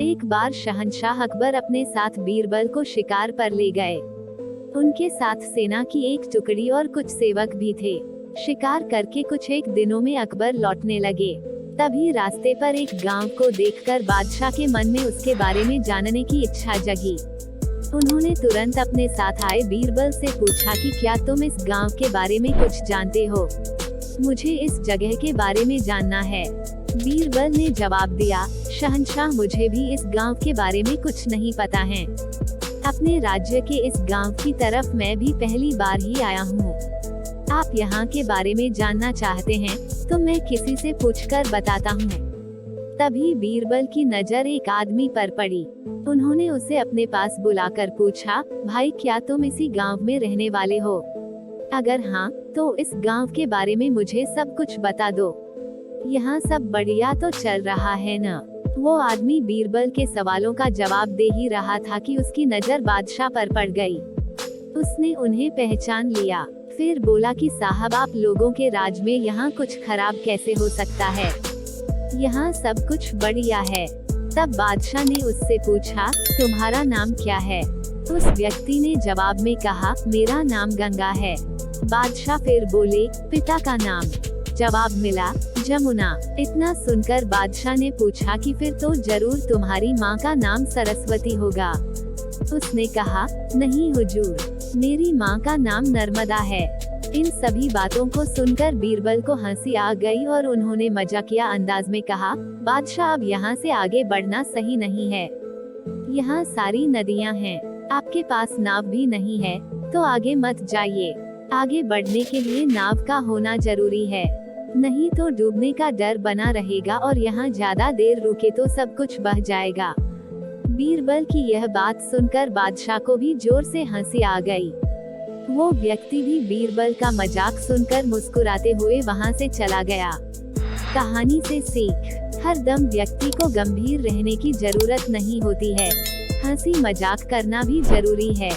एक बार शहंशाह अकबर अपने साथ बीरबल को शिकार पर ले गए। उनके साथ सेना की एक टुकड़ी और कुछ सेवक भी थे। शिकार करके कुछ एक दिनों में अकबर लौटने लगे। तभी रास्ते पर एक गांव को देखकर बादशाह के मन में उसके बारे में जानने की इच्छा जगी। उन्होंने तुरंत अपने साथ आए बीरबल से पूछा कि क्या तुम इस गांव के बारे में कुछ जानते हो? मुझे इस जगह के बारे में जानना है। बीरबल ने जवाब दिया, शहंशाह मुझे भी इस गांव के बारे में कुछ नहीं पता है। अपने राज्य के इस गांव की तरफ मैं भी पहली बार ही आया हूँ। आप यहाँ के बारे में जानना चाहते हैं तो मैं किसी से पूछकर बताता हूँ। तभी बीरबल की नजर एक आदमी पर पड़ी। उन्होंने उसे अपने पास बुलाकर पूछा, भाई क्या तुम इसी गांव में रहने वाले हो? अगर हाँ तो इस गांव के बारे में मुझे सब कुछ बता दो। यहाँ सब बढ़िया तो चल रहा है न? वो आदमी बीरबल के सवालों का जवाब दे ही रहा था कि उसकी नजर बादशाह पर पड़ गई। उसने उन्हें पहचान लिया। फिर बोला कि साहब आप लोगों के राज में यहाँ कुछ खराब कैसे हो सकता है? यहाँ सब कुछ बढ़िया है। तब बादशाह ने उससे पूछा, तुम्हारा नाम क्या है? उस व्यक्ति ने जवाब में कहा, मेरा नाम गंगा है। बादशाह फिर बोले, पिता का नाम? जवाब मिला, जमुना। इतना सुनकर बादशाह ने पूछा कि फिर तो जरूर तुम्हारी माँ का नाम सरस्वती होगा। उसने कहा, नहीं हुजूर, मेरी माँ का नाम नर्मदा है। इन सभी बातों को सुनकर बीरबल को हंसी आ गई और उन्होंने मजाकिया अंदाज में कहा, बादशाह अब यहाँ से आगे बढ़ना सही नहीं है। यहाँ सारी नदियाँ हैं, आपके पास नाव भी नहीं है तो आगे मत जाइए। आगे बढ़ने के लिए नाव का होना जरूरी है, नहीं तो डूबने का डर बना रहेगा और यहाँ ज्यादा देर रुके तो सब कुछ बह जाएगा। बीरबल की यह बात सुनकर बादशाह को भी जोर से हंसी आ गई। वो व्यक्ति भी बीरबल का मजाक सुनकर मुस्कुराते हुए वहाँ से चला गया। कहानी से सीख, हर दम व्यक्ति को गंभीर रहने की जरूरत नहीं होती है। हंसी मजाक करना भी जरूरी है।